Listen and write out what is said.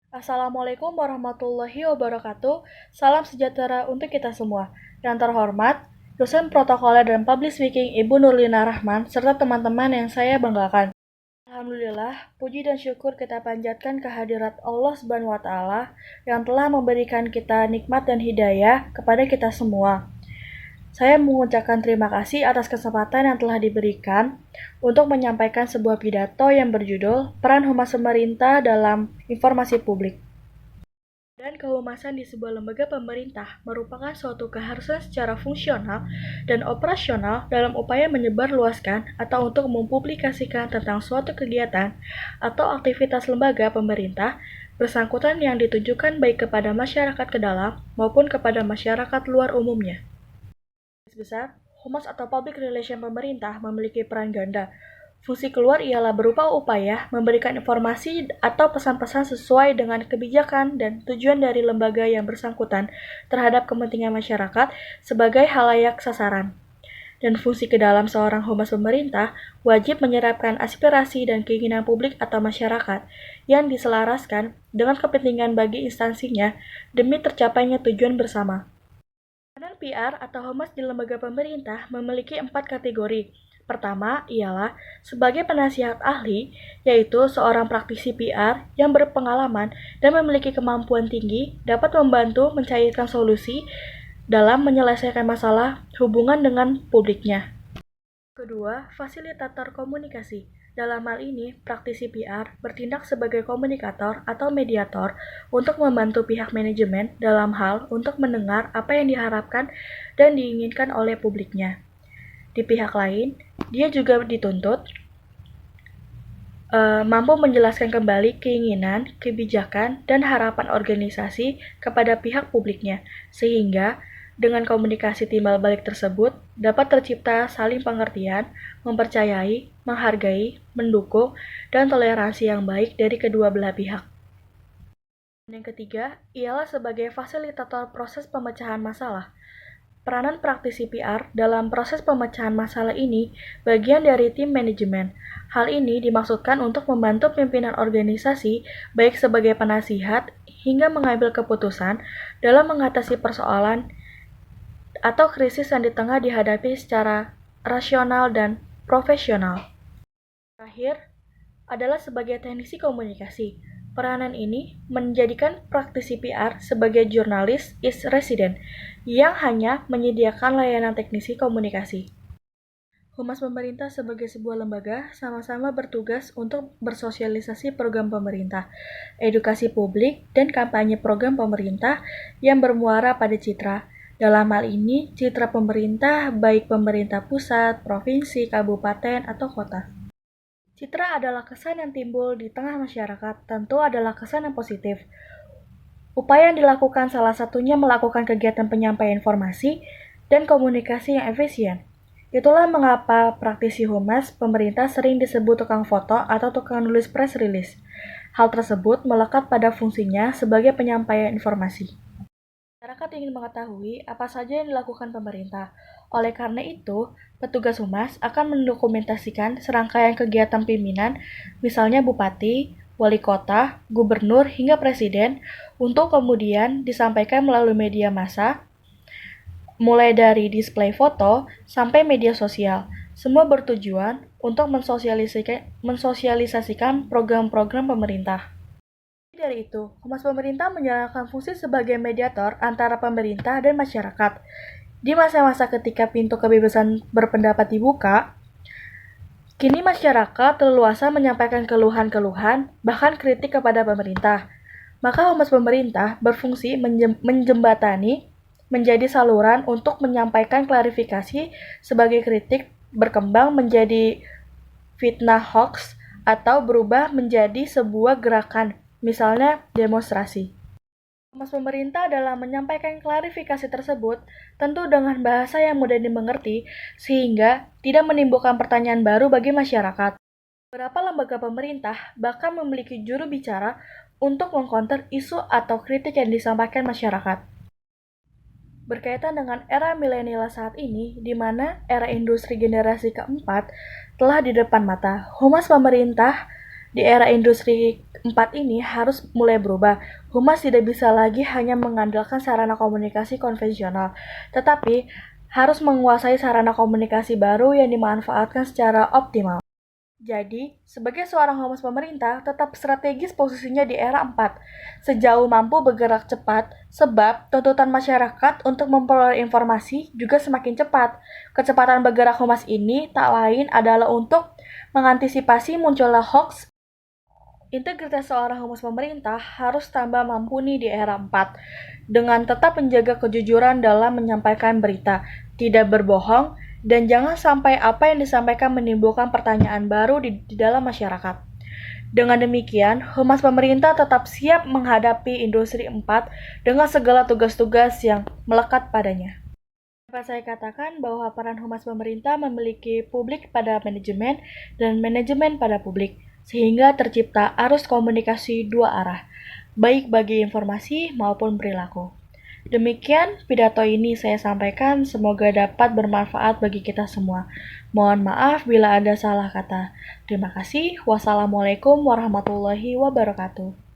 Assalamualaikum warahmatullahi wabarakatuh. Salam sejahtera untuk kita semua. Yang terhormat, dosen protokoler dan public speaking Ibu Nurlina Rahman, serta teman-teman yang saya banggakan. Alhamdulillah, puji dan syukur kita panjatkan kehadirat Allah Subhanahu wa Ta'ala yang telah memberikan kita nikmat dan hidayah kepada kita semua. Saya mengucapkan terima kasih atas kesempatan yang telah diberikan untuk menyampaikan sebuah pidato yang berjudul Peran Humas Pemerintah dalam Informasi Publik. Dan kehumasan di sebuah lembaga pemerintah merupakan suatu keharusan secara fungsional dan operasional dalam upaya menyebarluaskan atau untuk mempublikasikan tentang suatu kegiatan atau aktivitas lembaga pemerintah bersangkutan yang ditujukan baik kepada masyarakat ke dalam maupun kepada masyarakat luar umumnya. Besar, Humas atau Public Relation pemerintah memiliki peran ganda. Fungsi keluar ialah berupa upaya memberikan informasi atau pesan-pesan sesuai dengan kebijakan dan tujuan dari lembaga yang bersangkutan terhadap kepentingan masyarakat sebagai halayak sasaran. Dan fungsi ke dalam seorang humas pemerintah wajib menyerapkan aspirasi dan keinginan publik atau masyarakat yang diselaraskan dengan kepentingan bagi instansinya demi tercapainya tujuan bersama. Peranan PR atau humas di lembaga pemerintah memiliki 4 kategori. Pertama ialah sebagai penasihat ahli, yaitu seorang praktisi PR yang berpengalaman dan memiliki kemampuan tinggi dapat membantu mencairkan solusi dalam menyelesaikan masalah hubungan dengan publiknya. Kedua, fasilitator komunikasi. Dalam hal ini, praktisi PR bertindak sebagai komunikator atau mediator untuk membantu pihak manajemen dalam hal untuk mendengar apa yang diharapkan dan diinginkan oleh publiknya. Di pihak lain, dia juga dituntut mampu menjelaskan kembali keinginan, kebijakan, dan harapan organisasi kepada pihak publiknya, sehingga dengan komunikasi timbal balik tersebut dapat tercipta saling pengertian, mempercayai, menghargai, mendukung, dan toleransi yang baik dari kedua belah pihak. Yang ketiga, ialah sebagai fasilitator proses pemecahan masalah. Peranan praktisi PR dalam proses pemecahan masalah ini bagian dari tim manajemen. Hal ini dimaksudkan untuk membantu pimpinan organisasi baik sebagai penasihat hingga mengambil keputusan dalam mengatasi persoalan atau krisis yang di tengah dihadapi secara rasional dan profesional. Terakhir adalah sebagai teknisi komunikasi. Peranan ini menjadikan praktisi PR sebagai jurnalis is resident yang hanya menyediakan layanan teknisi komunikasi. Humas pemerintah sebagai sebuah lembaga sama-sama bertugas untuk bersosialisasi program pemerintah, edukasi publik, dan kampanye program pemerintah yang bermuara pada citra. Dalam hal ini, citra pemerintah baik pemerintah pusat, provinsi, kabupaten, atau kota. Citra adalah kesan yang timbul di tengah masyarakat, tentu adalah kesan yang positif. Upaya yang dilakukan salah satunya melakukan kegiatan penyampaian informasi dan komunikasi yang efisien. Itulah mengapa praktisi humas pemerintah sering disebut tukang foto atau tukang nulis press release. Hal tersebut melekat pada fungsinya sebagai penyampaian informasi. Masyarakat ingin mengetahui apa saja yang dilakukan pemerintah. Oleh karena itu, petugas humas akan mendokumentasikan serangkaian kegiatan pimpinan, misalnya bupati, wali kota, gubernur, hingga presiden, untuk kemudian disampaikan melalui media massa, mulai dari display foto sampai media sosial. Semua bertujuan untuk mensosialisasikan program-program pemerintah. Dari itu, humas pemerintah menjalankan fungsi sebagai mediator antara pemerintah dan masyarakat. Di masa-masa ketika pintu kebebasan berpendapat dibuka, kini masyarakat leluasa menyampaikan keluhan-keluhan, bahkan kritik kepada pemerintah. Maka humas pemerintah berfungsi menjembatani menjadi saluran untuk menyampaikan klarifikasi sebagai kritik berkembang menjadi fitnah hoax atau berubah menjadi sebuah gerakan, misalnya demonstrasi. Humas pemerintah dalam menyampaikan klarifikasi tersebut tentu dengan bahasa yang mudah dimengerti sehingga tidak menimbulkan pertanyaan baru bagi masyarakat. Beberapa lembaga pemerintah bahkan memiliki juru bicara untuk mengkonter isu atau kritik yang disampaikan masyarakat. Berkaitan dengan era milenial saat ini, di mana era industri generasi keempat telah di depan mata, humas pemerintah Di era industri 4 ini harus mulai berubah. Humas tidak bisa lagi hanya mengandalkan sarana komunikasi konvensional, tetapi harus menguasai sarana komunikasi baru yang dimanfaatkan secara optimal. Jadi, sebagai seorang humas pemerintah, tetap strategis posisinya di era 4, sejauh mampu bergerak cepat, sebab tuntutan masyarakat untuk memperoleh informasi juga semakin cepat. Kecepatan bergerak humas ini tak lain adalah untuk mengantisipasi munculnya hoax. Integritas seorang humas pemerintah harus tambah mampu nih di era 4, dengan tetap menjaga kejujuran dalam menyampaikan berita, tidak berbohong, dan jangan sampai apa yang disampaikan menimbulkan pertanyaan baru di dalam masyarakat. Dengan demikian, humas pemerintah tetap siap menghadapi industri 4 dengan segala tugas-tugas yang melekat padanya. Dapat saya katakan bahwa peran humas pemerintah memiliki publik pada manajemen dan manajemen pada publik, sehingga tercipta arus komunikasi dua arah, baik bagi informasi maupun perilaku. Demikian pidato ini saya sampaikan, semoga dapat bermanfaat bagi kita semua. Mohon maaf bila ada salah kata. Terima kasih. Wassalamualaikum warahmatullahi wabarakatuh.